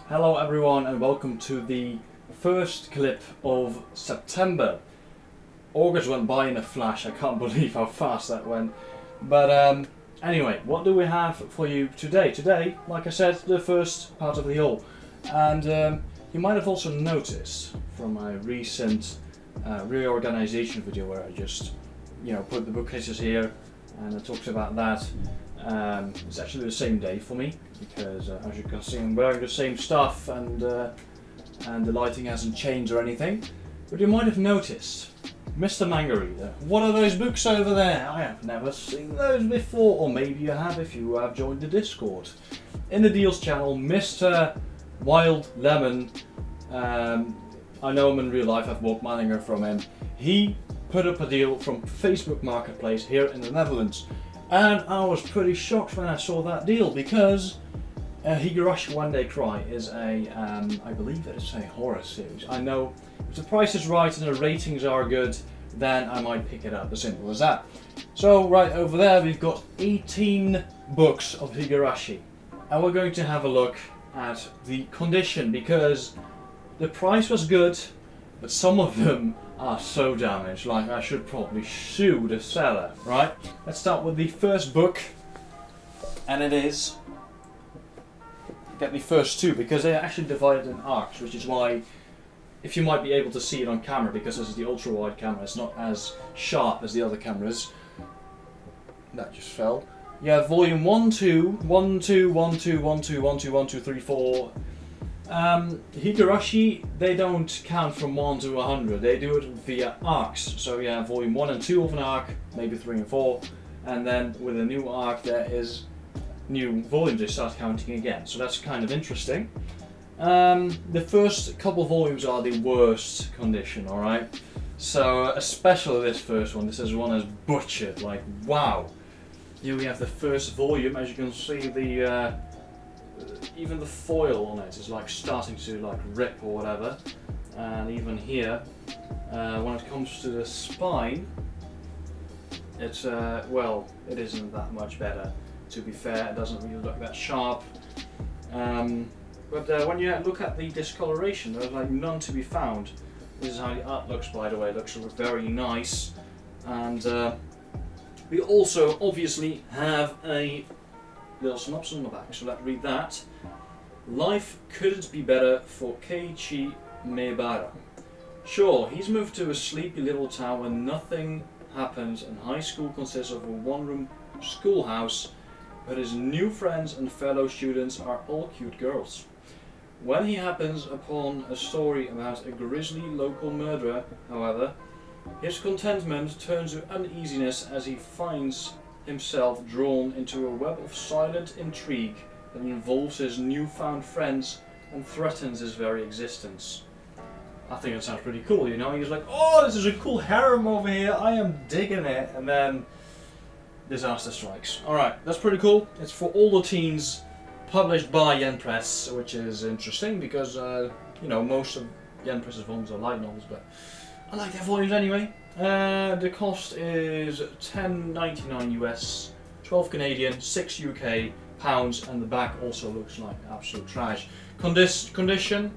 Hello everyone and welcome to the first clip of September. August went by in a flash, I can't believe how fast that went. But anyway, what do we have for you today? Today, like I said, the first part of the haul. And you might have also noticed from my recent reorganization video where I just, put the bookcases here and I talked about that. It's actually the same day for me because as you can see I'm wearing the same stuff and the lighting hasn't changed or anything. But you might have noticed Mr. Manga Reader. What are those books over there? I have never seen those before, or maybe you have if you have joined the Discord. In the deals channel, Mr. Wild Lemon, I know him in real life, I've bought manga from him. He put up a deal from Facebook Marketplace here in the Netherlands. And I was pretty shocked when I saw that deal because Higurashi One Day Cry is a, I believe it's a horror series. I know if the price is right and the ratings are good, then I might pick it up, as simple as that. So right over there we've got 18 books of Higurashi. And we're going to have a look at the condition because the price was good, but some of them are so damaged, like I should probably sue the seller, right? Let's start with the first book, and it is, get the first two, because they are actually divided in arcs, which is why, if you might be able to see it on camera, because this is the ultra-wide camera, it's not as sharp as the other cameras. That just fell. You have volume 1, 2, 1, 2, 1, 2, 1, 2, 1, 2, 1, 2, 3, 4. Higurashi, they don't count from 1 to 100, they do it via arcs. So you have volume 1 and 2 of an arc, maybe 3 and 4, and then with a new arc there is new volumes, they start counting again. So that's kind of interesting. The first couple volumes are the worst condition, alright? So especially this first one, this is one that's butchered, like wow. Here we have the first volume, as you can see the even the foil on it is like starting to like rip or whatever, and even here when it comes to the spine it's well, it isn't that much better, to be fair. It doesn't really look that sharp, but when you look at the discoloration, there's like none to be found. This is how the art looks, by the way. It looks very nice, and we also obviously have a little synopsis on the back, so let's read that. Life couldn't be better for Keiichi Maebara. Sure, he's moved to a sleepy little town where nothing happens and high school consists of a one-room schoolhouse, but his new friends and fellow students are all cute girls. When he happens upon a story about a grisly local murderer, however, his contentment turns to uneasiness as he finds himself drawn into a web of silent intrigue that involves his newfound friends and threatens his very existence. I think it sounds pretty cool, you know? He's like, oh, this is a cool harem over here, I am digging it, and then disaster strikes. Alright, that's pretty cool. It's for all the teens, published by Yen Press, which is interesting because, most of Yen Press's volumes are light novels, but I like their volumes anyway. The cost is $10.99 US, 12 Canadian, 6 UK pounds, and the back also looks like absolute trash. Condition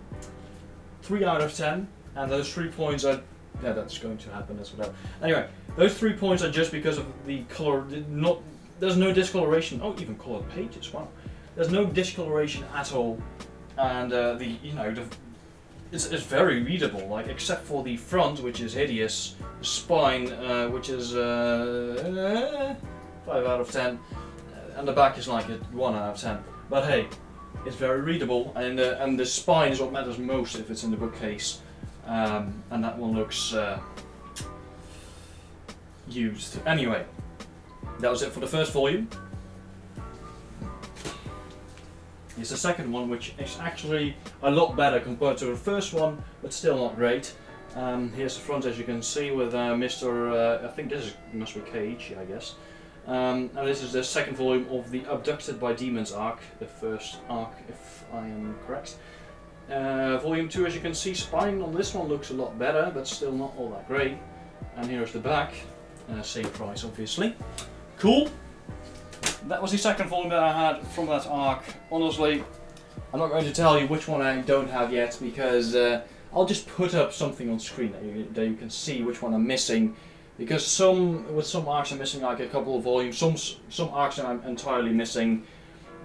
3 out of 10, and those 3 points are, yeah, that's going to happen, that's whatever. Anyway, those 3 points are just because of the color. There's no discoloration. Oh, even colored pages. Wow, there's no discoloration at all, and it's very readable, like except for the front, which is hideous, the spine, which is 5 out of 10, and the back is like a 1 out of 10. But hey, it's very readable, and the spine is what matters most if it's in the bookcase, and that one looks used. Anyway, that was it for the first volume. It's the second one, which is actually a lot better compared to the first one, but still not great. Here's the front, as you can see, with Mr. I think this must be Keiichi, I guess. And this is the second volume of the Abducted by Demons arc, the first arc, if I am correct. Volume 2, as you can see, spine on this one looks a lot better, but still not all that great. And here's the back, same price, obviously. Cool. That was the second volume that I had from that arc. Honestly, I'm not going to tell you which one I don't have yet because I'll just put up something on screen that you can see which one I'm missing. Because with some arcs I'm missing like a couple of volumes, some arcs I'm entirely missing,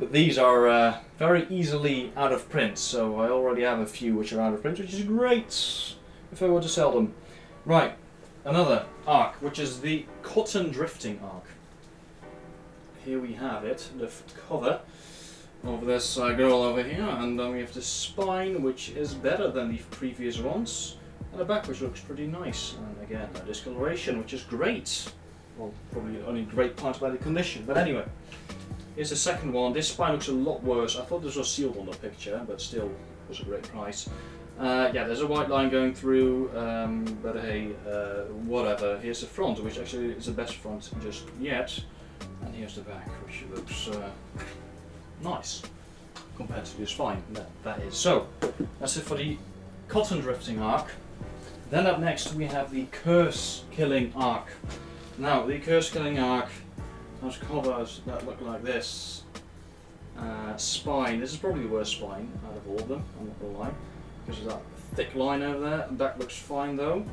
but these are very easily out of print, so I already have a few which are out of print, which is great if I were to sell them. Right, another arc, which is the Cotton Drifting arc. Here we have it, the cover of this girl over here, and then we have the spine, which is better than the previous ones, and the back, which looks pretty nice, and again, a discoloration, which is great. Well, probably the only great part about the condition, but anyway. Here's the second one. This spine looks a lot worse. I thought this was sealed on the picture, but still was a great price. Yeah, there's a white line going through, but hey, whatever. Here's the front, which actually is the best front just yet, and here's the back, which looks nice compared to the spine. That is. So that's it for the Cotton Drifting arc. Then up next we have the Curse Killing arc. Now the Curse Killing arc has covers that look like this. Spine. This is probably the worst spine out of all of them. I'm not gonna lie, because of that thick line over there. The back looks fine though.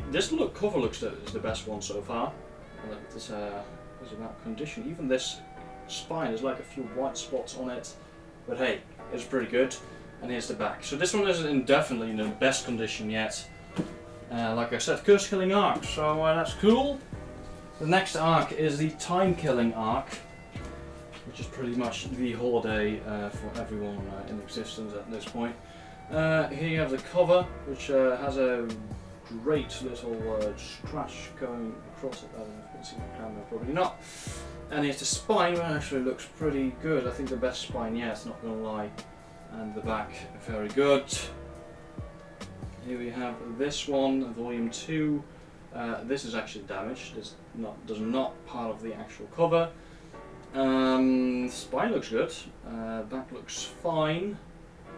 This cover looks is the best one so far. This is about condition. Even this spine is like a few white spots on it, but hey, it's pretty good. And here's the back. So this one is definitely in the best condition yet. Like I said, Curse Killing arc, so that's cool. The next arc is the Time Killing arc, which is pretty much the holiday for everyone in existence at this point. Here you have the cover, which has a great little scratch going across it. I don't know if you can see my camera, probably not. And here's the spine, which actually looks pretty good. I think the best spine yet, not gonna lie. And the back, very good. Here we have this one, volume 2. This is actually damaged. This does not part of the actual cover. Spine looks good. Back looks fine,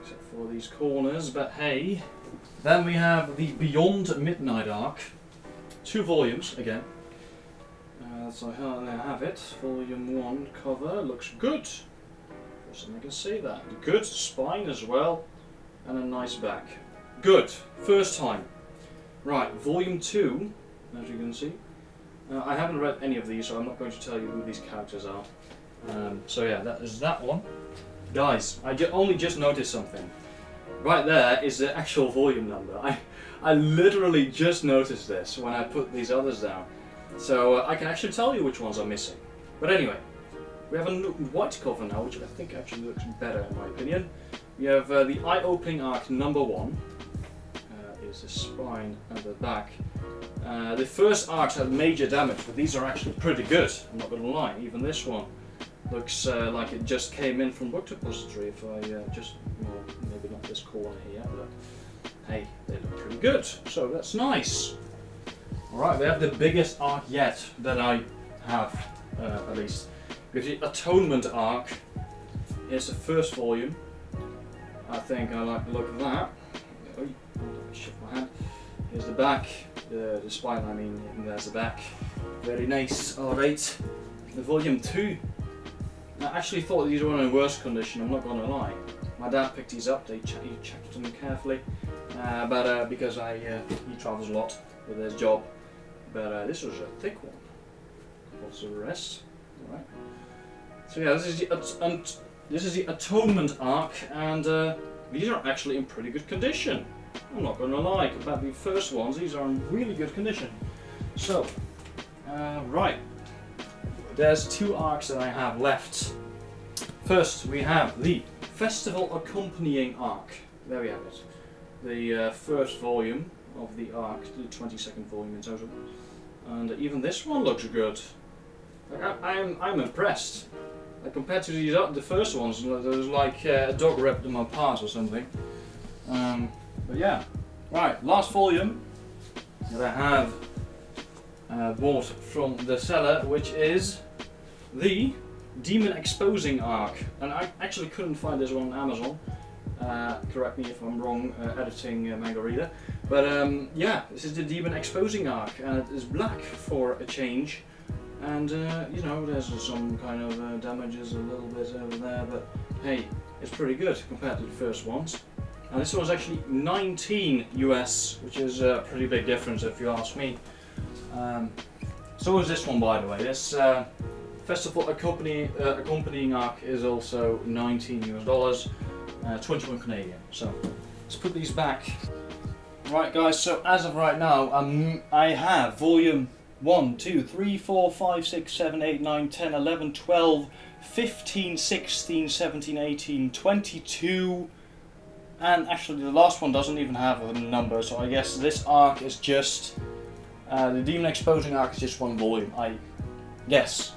except for these corners. But hey, then we have the Beyond Midnight arc. 2 volumes again. So here I have it. Volume 1 cover looks good. I can say that. Good spine as well, and a nice back. Good. First time. Right, volume 2, as you can see. I haven't read any of these, so I'm not going to tell you who these characters are. So yeah, that is that one. Guys, I only just noticed something. Right there is the actual volume number. I literally just noticed this when I put these others down. So I can actually tell you which ones are missing. But anyway. We have a white cover now, which I think actually looks better in my opinion. We have the eye-opening arc number 1. Is the spine and the back. The first arcs had major damage, but these are actually pretty good. I'm not going to lie. Even this one looks like it just came in from Book Depository. If I well, maybe not this corner here, but hey, they look pretty good. So that's nice. All right, we have the biggest arc yet that I have, at least. We have the Atonement arc. Here's the first volume. I think I like the look of that. Oh, shift my hand. Here's the back, the spine, I mean, and there's the back. Very nice. Alright. The volume 2. I actually thought these were in worse condition, I'm not going to lie. My dad picked these up, he checked them carefully. Because he travels a lot with his job. But this was a thick one. What's the rest? Alright. So yeah, this is the Atonement arc, and these are actually in pretty good condition. I'm not going to lie, compared to the first ones, these are in really good condition. So, right, there's 2 arcs that I have left. First, we have the Festival Accompanying arc. There we have it. The first volume of the arc, the 22nd volume in total. And even this one looks good. Like, I'm impressed. Like, compared to the first ones, there was like a dog ripped them apart or something. But yeah, right, last volume that I have bought from the seller, which is the Demon Exposing arc. And I actually couldn't find this one on Amazon. Correct me if I'm wrong, editing Manga reader. But yeah, this is the Demon Exposing arc, and it is black for a change. And you know, there's some kind of damages a little bit over there, but hey, is pretty good compared to the first ones. And this one's actually 19 US, which is a pretty big difference if you ask me. So is this one, by the way. This festival accompanying arc is also 19 US dollars, 21 Canadian. So let's put these back. Right guys, so as of right now, I have volume 1, 2, 3, 4, 5, 6, 7, 8, 9, 10, 11, 12, 15, 16, 17, 18, 22, and actually the last one doesn't even have a number, so I guess this arc is just, the Demon Exposing arc is just one volume, I guess.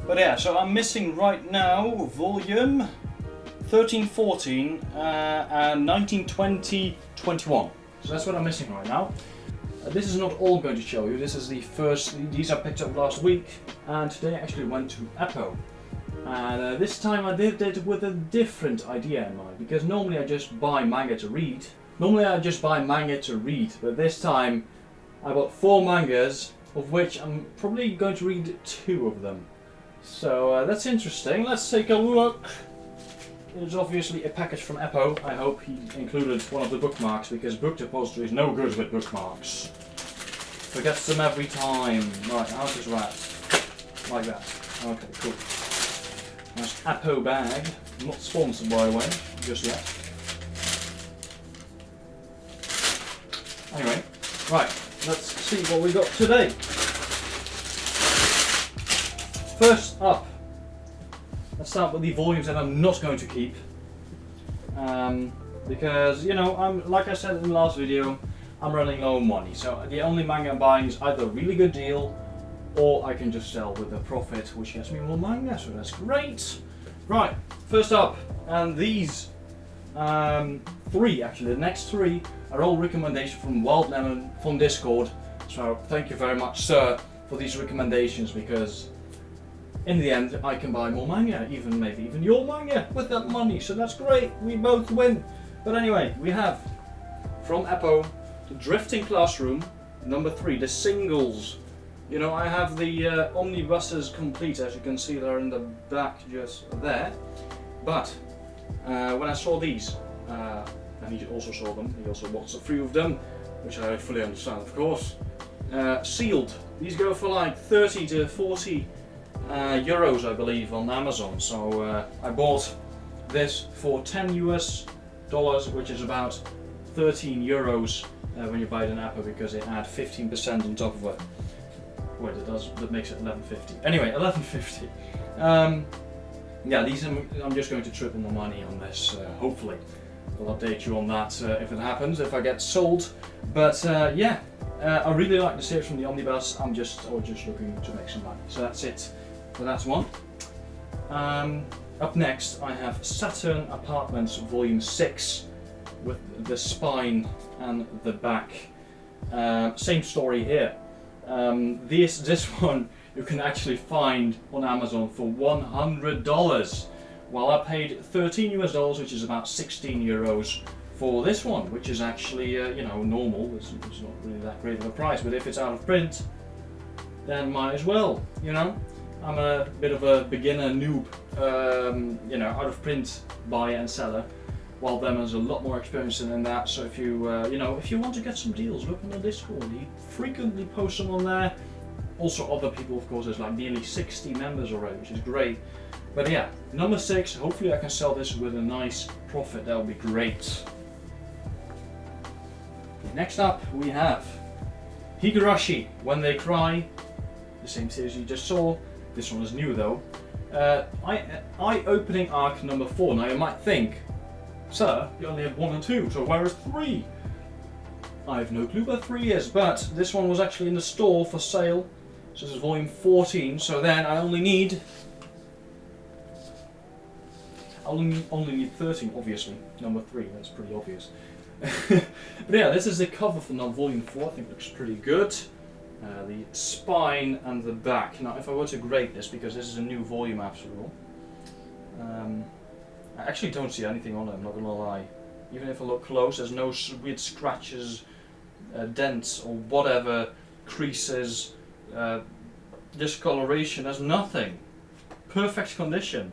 But yeah, so I'm missing right now volume 13, 14, and 19, 20, 21. So that's what I'm missing right now. This is not all going to show you, this is the first, these I picked up last week, and today I actually went to Eppo. And this time I did it with a different idea in mind, because normally I just buy manga to read. But this time I bought 4 mangas, of which I'm probably going to read 2 of them. So that's interesting, let's take a look. It's obviously a package from Eppo. I hope he included one of the bookmarks, because book depository is no good with bookmarks. Forgets them every time. Right, how's this wrapped? Like that. Okay, cool. Nice Eppo bag. Not sponsored, by the way, just yet. Anyway, right, let's see what we got today. First up, let's start with the volumes that I'm not going to keep. Because, you know, like I said in the last video, I'm running low on money. So the only manga I'm buying is either a really good deal, or I can just sell with a profit, which gets me more manga, so that's great. Right, first up, and these 3, actually, the next 3 are all recommendations from Wild Lemon from Discord. So thank you very much, sir, for these recommendations, because in the end I can buy more manga, maybe even your manga with that money, so that's great, we both win. But anyway, we have from Eppo, The Drifting Classroom, number 3, the singles. You know, I have the omnibuses complete, as you can see they're in the back just there. But when I saw these, and he also saw them, he also bought a few of them, which I fully understand, of course. Sealed, these go for like 30 to 40 euros, I believe, on Amazon. So I bought this for 10 US dollars, which is about 13 euros when you buy it in Apple, because it adds 15% on top of it. Wait, that makes it 11.50. Anyway, 11.50. Yeah, these I'm just going to triple my money on this. Hopefully, I'll update you on that if it happens, if I get sold. But yeah, I really like the series from the omnibus. I was just looking to make some money. So that's it for that one. Up next, I have Saturn Apartments Volume 6 with the spine and the back. Same story here. This one you can actually find on Amazon for $100, while I paid 13 US dollars, which is about 16 euros for this one, which is actually you know, normal. It's not really that great of a price, but if it's out of print, then might as well, you know. I'm a bit of a beginner noob, you know, out of print buyer and seller, while them has a lot more experience in that. So if you, you know, if you want to get some deals, look on the Discord. He frequently posts them on there. Also other people, of course. There's like nearly 60 members already, which is great. But yeah, number 6. Hopefully I can sell this with a nice profit. That would be great. Next up we have Higurashi, When They Cry. The same series you just saw. This one is new though. Eye-opening arc number 4. Now you might think, sir, you only have 1 and 2, so where is 3? I have no clue where 3 is, but this one was actually in the store for sale. So this is volume 14, so then I only need 13, obviously. Number 3, that's pretty obvious. But yeah, this is the cover for volume 4, I think it looks pretty good. The spine and the back. Now if I were to grade this, because this is a new volume after all, I actually don't see anything on it, I'm not gonna lie. Even if I look close, there's no weird scratches, dents or whatever, creases, discoloration, there's nothing. Perfect condition.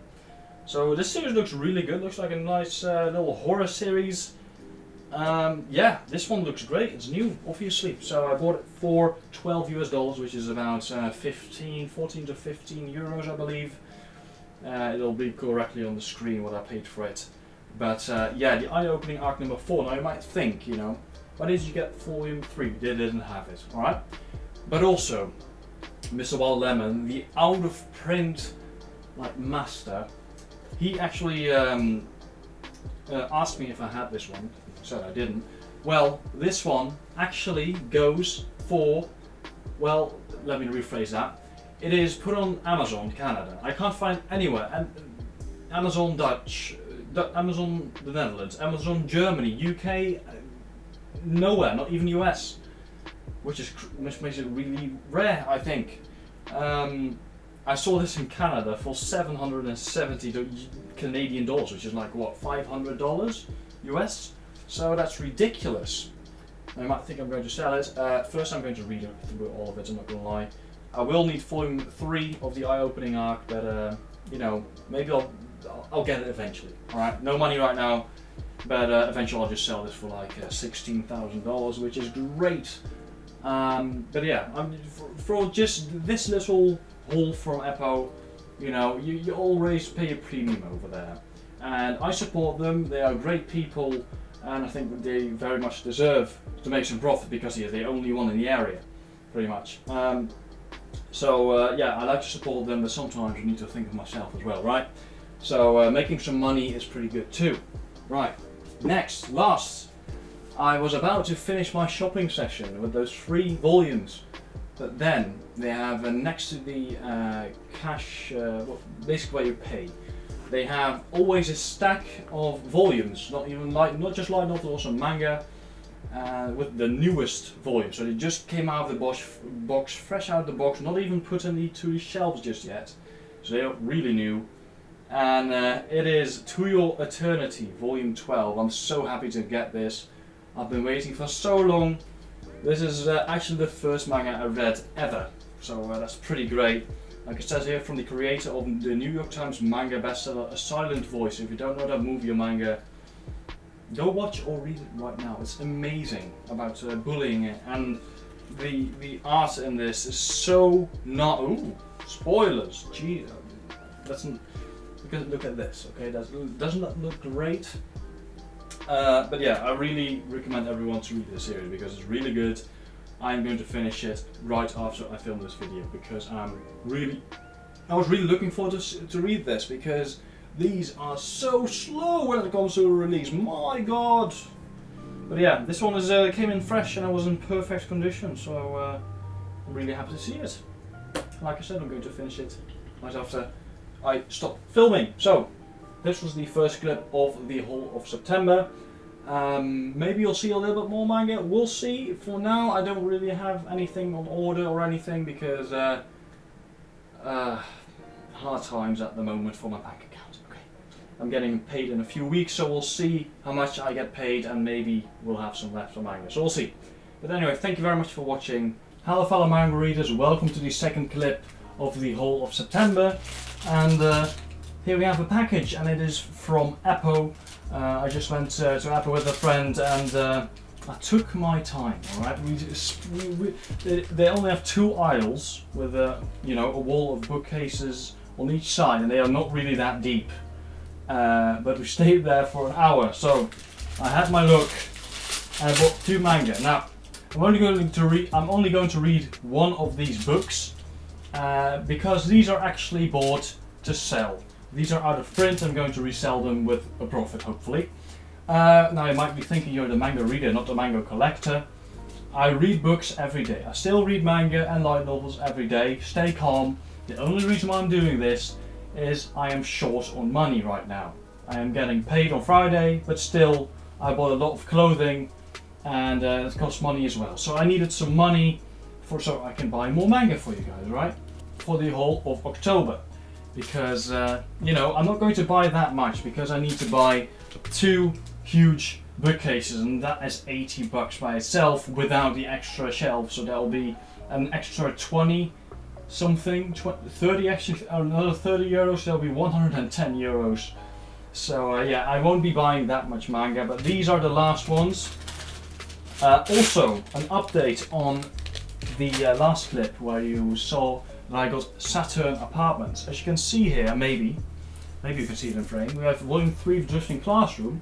So this series looks really good. Looks like a nice little horror series. Yeah, this one looks great. It's new, obviously. So I bought it for $12 US, which is about 14 to 15 euros, I believe. It'll be correctly on the screen what I paid for it. But yeah, the eye-opening arc number 4. Now you might think, you know, why did you get volume 3? They didn't have it, alright? But also, Mr. Wild Lemon, the out-of-print like master, he actually asked me if I had this one. I said I didn't. Well, this one actually goes for, well, let me rephrase that. It is put on Amazon Canada. I can't find anywhere. And Amazon Dutch, Amazon the Netherlands, Amazon Germany, UK, nowhere, not even US, which makes it really rare, I think. I saw this in Canada for 770 Canadian dollars, which is like what, $500 US? So that's ridiculous. I might think I'm going to sell it. First I'm going to read through all of it, I'm not going to lie. I will need volume 3 of the eye-opening arc, but you know, maybe I'll get it eventually. Alright, no money right now, but eventually I'll just sell this for like $16,000, which is great. But yeah, for just this little haul from Eppo, you know, you always pay a premium over there. And I support them, they are great people, and I think that they very much deserve to make some profit because they're the only one in the area, pretty much. So yeah, I like to support them, but sometimes I need to think of myself as well, right? So making some money is pretty good too. Right, last, I was about to finish my shopping session with those 3 volumes, but then they have next to the cash, well, basically where you pay, they have always a stack of volumes, not just light novel, also manga, with the newest volume. So they just came out of the box, fresh out of the box, not even put into the shelves just yet. So they're really new. And it is To Your Eternity, volume 12. I'm so happy to get this. I've been waiting for so long. This is actually the first manga I read ever, so that's pretty great. Like it says here, from the creator of the New York Times manga bestseller A Silent Voice. If you don't know that movie or manga, go watch or read it right now. It's amazing about bullying, and the art in this is so not. Ooh, spoilers! Gee, look at this. Okay, doesn't that look great? But yeah, I really recommend everyone to read this series because it's really good. I'm going to finish it right after I film this video because I was really looking forward to read this because these are so slow when it comes to a release. My God! But yeah, this one came in fresh and I was in perfect condition, so I'm really happy to see it. Like I said, I'm going to finish it right after I stop filming. So this was the first clip of the whole of September. Maybe you'll see a little bit more manga, we'll see. For now I don't really have anything on order or anything because hard times at the moment for my bank account. Okay, I'm getting paid in a few weeks, so we'll see how much I get paid and maybe we'll have some left for manga, so we'll see. But anyway, thank you very much for watching. Hello fellow manga readers, welcome to the second clip of the whole of September. And here we have a package, and it is from Eppo. I just went to Eppo with a friend, and I took my time. All right, they only have 2 aisles with a wall of bookcases on each side, and they are not really that deep. But we stayed there for an hour, so I had my look, and I bought 2 manga. Now I'm only going to read one of these books because these are actually bought to sell. These are out of print. I'm going to resell them with a profit, hopefully. Now you might be thinking you're the manga reader, not the manga collector. I read books every day. I still read manga and light novels every day. Stay calm. The only reason why I'm doing this is I am short on money right now. I am getting paid on Friday, but still I bought a lot of clothing and it costs money as well. So I needed some money so I can buy more manga for you guys, right? For the whole of October. Because, I'm not going to buy that much because I need to buy 2 huge bookcases, and that is $80 by itself without the extra shelf, so that'll be an extra 20 something, 30 actually, another 30 euros, so that'll be 110 euros. So yeah, I won't be buying that much manga, but these are the last ones. Also, an update on the last clip where you saw that I got Saturn Apartments. As you can see here, maybe you can see it in frame, we have volume 3 of Drifting Classroom,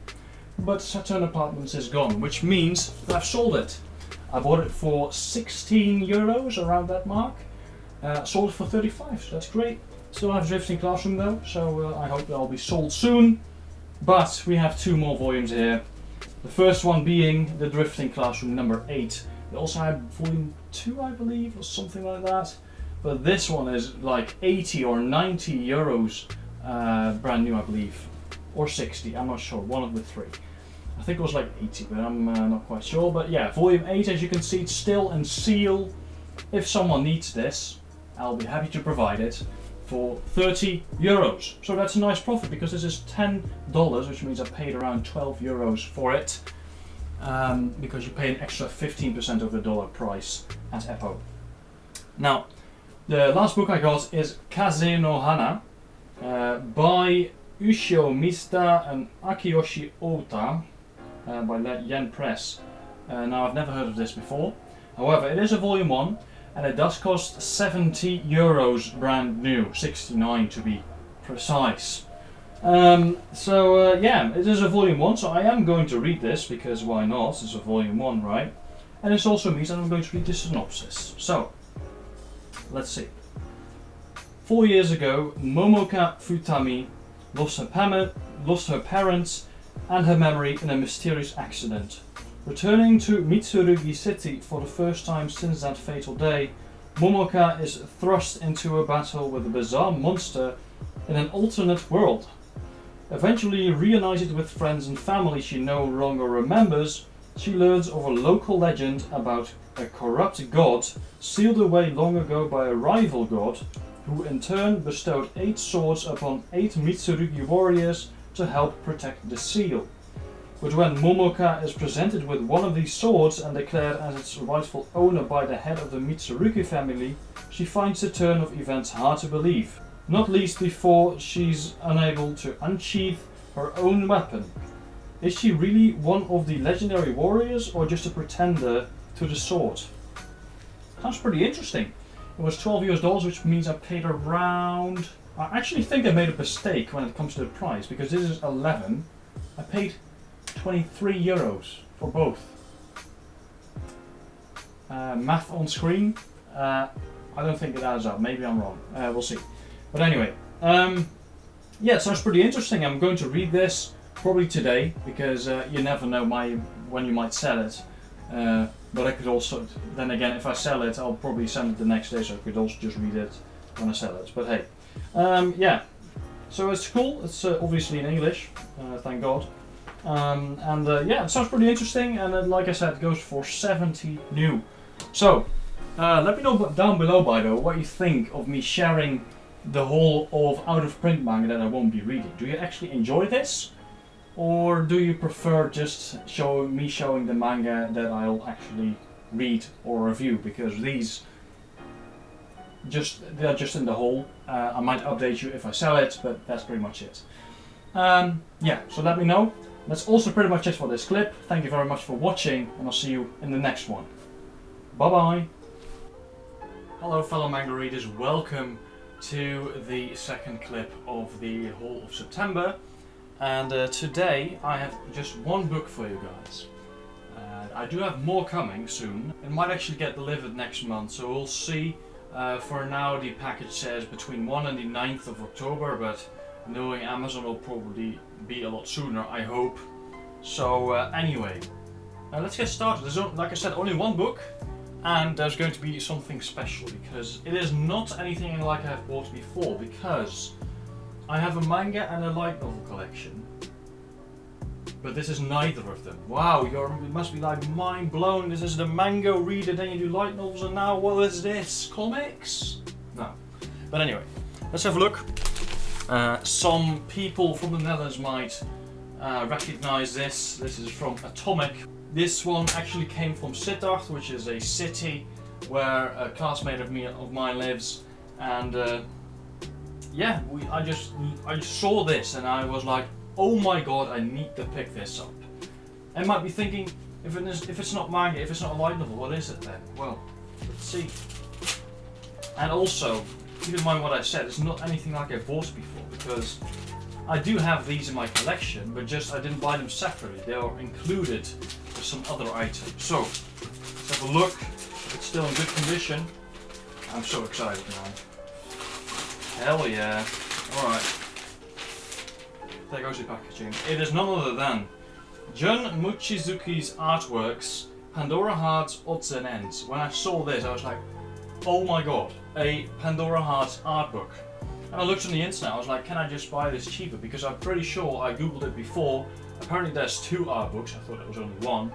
but Saturn Apartments is gone, which means that I've sold it. I bought it for 16 euros, around that mark. Sold it for 35, so that's great. Still have Drifting Classroom though, so I hope they'll be sold soon. But we have 2 more volumes here. The first one being the Drifting Classroom number 8. They also had volume 2, I believe, or something like that. But this one is like 80 or 90 euros, brand new, I believe. Or 60, I'm not sure, one of the 3. I think it was like 80, but I'm not quite sure. But yeah, volume 8, as you can see, it's still in seal. If someone needs this, I'll be happy to provide it for 30 euros. So that's a nice profit, because this is $10, which means I paid around 12 euros for it. Because you pay an extra 15% of the dollar price at EPO. Now, the last book I got is Kaze No Hana by Ushio Mista and Akiyoshi Ota by Yen Press. Now, I've never heard of this before. However, it is a volume 1. And it does cost 70 euros brand new, 69 to be precise. Yeah, it is a volume 1, so I am going to read this, because why not? It's a volume 1, right? And this also means that I'm going to read the synopsis. So, let's see. 4 years ago, Momoka Futami lost her parents and her memory in a mysterious accident. Returning to Mitsurugi City for the first time since that fatal day, Momoka is thrust into a battle with a bizarre monster in an alternate world. Eventually reunited with friends and family she no longer remembers, she learns of a local legend about a corrupt god sealed away long ago by a rival god, who in turn bestowed 8 swords upon 8 Mitsurugi warriors to help protect the seal. But when Momoka is presented with one of these swords and declared as its rightful owner by the head of the Mitsurugi family, she finds the turn of events hard to believe, not least before she's unable to unsheath her own weapon. Is she really one of the legendary warriors, or just a pretender to the sword? Sounds pretty interesting. It was $12 US, which means I paid around... I actually think I made a mistake when it comes to the price, because this is 11. I paid 23 euros for both. Math on screen. I don't think it adds up. Maybe I'm wrong. We'll see. But anyway, yeah, it sounds pretty interesting. I'm going to read this probably today, because you never know when you might sell it. But I could also, then again, if I sell it, I'll probably send it the next day, so I could also just read it when I sell it. But hey, yeah. So it's cool. It's obviously in English, thank God. Yeah, it sounds pretty interesting, and like I said, it goes for 70 new. So, let me know down below, by the way, what you think of me sharing the whole of out-of-print manga that I won't be reading. Do you actually enjoy this? Or do you prefer just me showing the manga that I'll actually read or review? Because these, they're just in the hole. I might update you if I sell it, but that's pretty much it. Yeah, so let me know. That's also pretty much it for this clip. Thank you very much for watching, and I'll see you in the next one. Bye bye! Hello fellow manga readers, welcome to the second clip of the whole of September. And today I have just one book for you guys. I do have more coming soon. It might actually get delivered next month, so we'll see. For now the package says between 1 and the 9th of October, but knowing Amazon will probably be a lot sooner, I hope. So anyway, let's get started. There's, like I said, only one book, and there's going to be something special, because it is not anything like I've bought before, because I have a manga and a light novel collection, but this is neither of them. Wow, you must be like mind blown. This is the manga reader, then you do light novels, and now what is this? Comics? No. But anyway, let's have a look. Some people from the Netherlands might recognize this. This is from Atomic. This one actually came from Sittard, which is a city where a classmate of mine lives, And yeah, I just saw this and I was like, oh my god, I need to pick this up. I might be thinking, if it's not manga, if it's not a light novel, what is it then? Well, let's see. And also, keep in mind what I said, it's not anything like I bought before, because I do have these in my collection, but just I didn't buy them separately. They are included with some other items. So, let's have a look. It's still in good condition. I'm so excited now. Hell yeah. Alright. There goes the packaging. It is none other than Jun Mochizuki's artworks, Pandora Hearts Odds and Ends. When I saw this, I was like, oh my god, a Pandora Hearts art book. And I looked on the internet, I was like, can I just buy this cheaper? Because I'm pretty sure I googled it before. Apparently there's 2 art books, I thought it was only 1.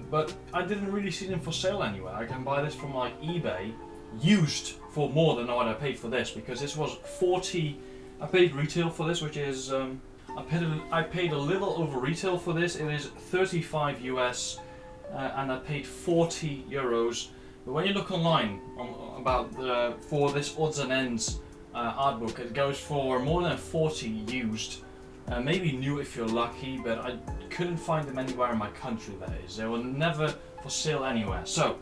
But I didn't really see them for sale anywhere. I can buy this from like eBay, used for more than what I paid for this, because this was 40. I paid retail for this, which is I paid a little over retail for this. It is 35 US, and I paid 40 euros. But when you look online for this Odds and Ends art book, it goes for more than 40 used. Maybe new if you're lucky, but I couldn't find them anywhere in my country, that is. They were never for sale anywhere. So,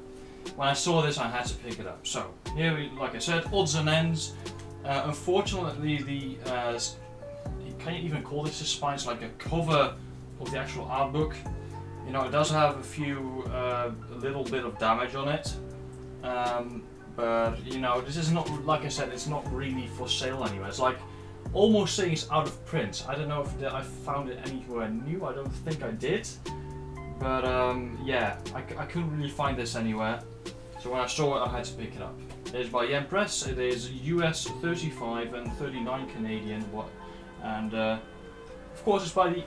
when I saw this, I had to pick it up. So, here, like I said, Odds and Ends. Unfortunately, can you even call this a spine? It's like a cover of the actual art book. You know, it does have a little bit of damage on it. But, you know, this is not, like I said, it's not really for sale anywhere. It's like, almost saying it's out of print. I don't know if I found it anywhere new. I don't think I did. But yeah, I couldn't really find this anywhere. So when I saw it, I had to pick it up. It is by Yen Press. It is US 35 and 39 Canadian. And of course, it's by the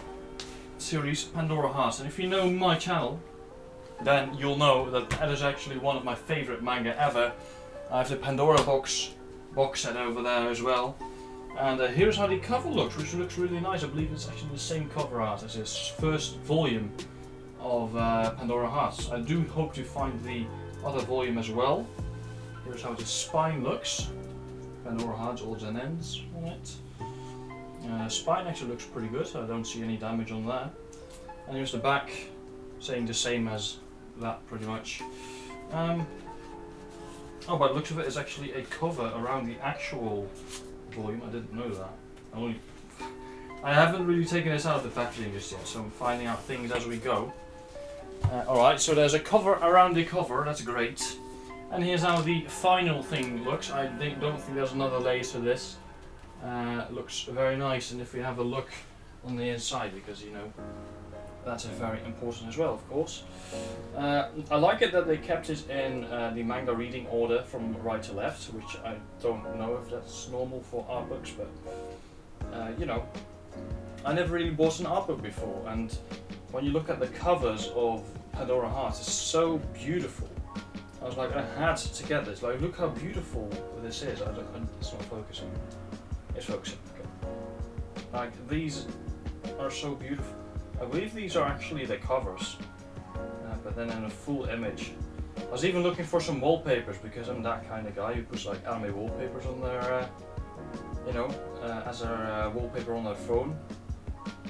series Pandora Hearts. And if you know my channel, then you'll know that that is actually one of my favorite manga ever. I have the Pandora box set over there as well. And here's how the cover looks, which looks really nice. I believe it's actually the same cover art as this first volume of Pandora Hearts. I do hope to find the other volume as well. Here's how the spine looks. Pandora Hearts, Odds and Ends on it. Spine actually looks pretty good. I don't see any damage on there. And here's the back, saying the same as that pretty much. Oh, by the looks of it, it's actually a cover around the actual volume. I didn't know that. I haven't really taken this out of the packaging just yet, so I'm finding out things as we go. Alright, so there's a cover around the cover, that's great. And here's how the final thing looks. I don't think there's another layer to this. It looks very nice, and if we have a look on the inside, because you know, that's very important as well, of course. I like it that they kept it in the manga reading order from right to left, which I don't know if that's normal for art books, but you know, I never really bought an art book before, and when you look at the covers of Pandora Hearts, it's so beautiful. I was like, I had to get this. Like, look how beautiful this is. It's not focusing. It's focusing. Okay. Like, these are so beautiful. I believe these are actually the covers, but then in a full image. I was even looking for some wallpapers, because I'm that kind of guy who puts like anime wallpapers on their, you know, as their wallpaper on their phone.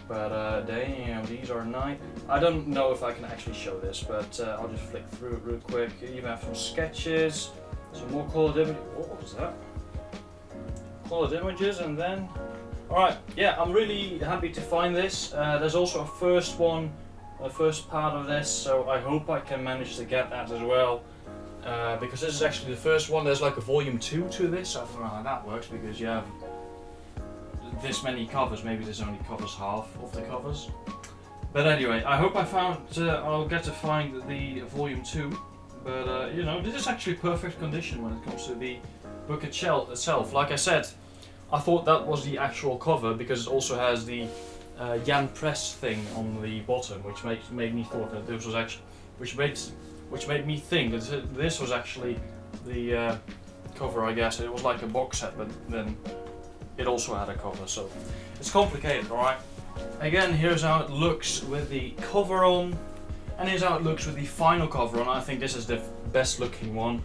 But damn, these are nice. I don't know if I can actually show this, but I'll just flick through it real quick. You even have some sketches, some more colored images. What was that? Colored images, and then. Alright, yeah, I'm really happy to find this. There's also a first part of this, so I hope I can manage to get that as well. Because this is actually the first one. There's like a volume 2 to this. I don't know how that works, because you have this many covers. Maybe this only covers half of the covers. But anyway, I hope I'll get to find the volume 2. But you know, this is actually perfect condition when it comes to the book itself. Like I said, I thought that was the actual cover, because it also has the Yen Press thing on the bottom, which made me thought that this was actually, which made me think that this was actually the cover. I guess it was like a box set, but then it also had a cover, so it's complicated. All right. Again, here's how it looks with the cover on, and here's how it looks with the final cover on. I think this is the best looking one.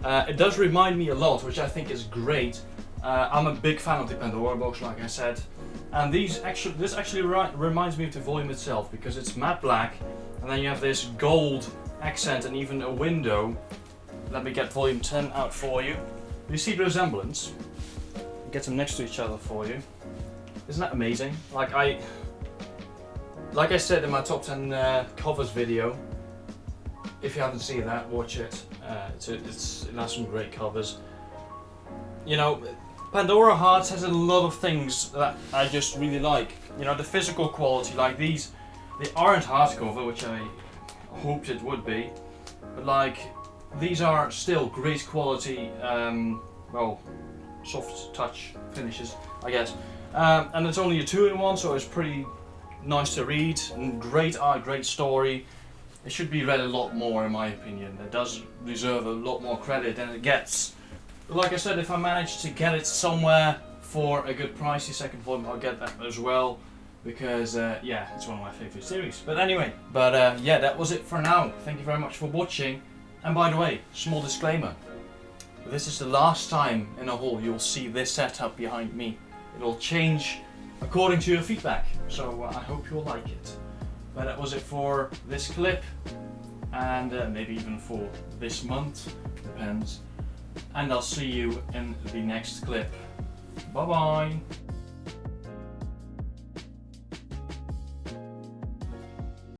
It does remind me a lot, which I think is great. I'm a big fan of the Pandora box, like I said, and this actually reminds me of the volume itself, because it's matte black, and then you have this gold accent and even a window. Let me get volume 10 out for you. You see the resemblance? Get them next to each other for you. Isn't that amazing? Like I said in my top 10 covers video, if you haven't seen that, watch it. It has some great covers. You know, Pandora Hearts has a lot of things that I just really like. You know, the physical quality, like these, they aren't hardcover, which I hoped it would be, but like these are still great quality. Well, soft touch finishes, I guess. And it's only a 2-in-1, so it's pretty nice to read. And great art, great story. It should be read a lot more, in my opinion. It does deserve a lot more credit than it gets. But like I said, if I manage to get it somewhere for a good price, the second volume, I'll get that as well. Because, yeah, it's one of my favorite series. But anyway, yeah, that was it for now. Thank you very much for watching. And by the way, small disclaimer. This is the last time in a haul you'll see this setup behind me. It'll change according to your feedback. So I hope you'll like it. But that was it for this clip, and maybe even for this month, depends. And I'll see you in the next clip. Bye bye!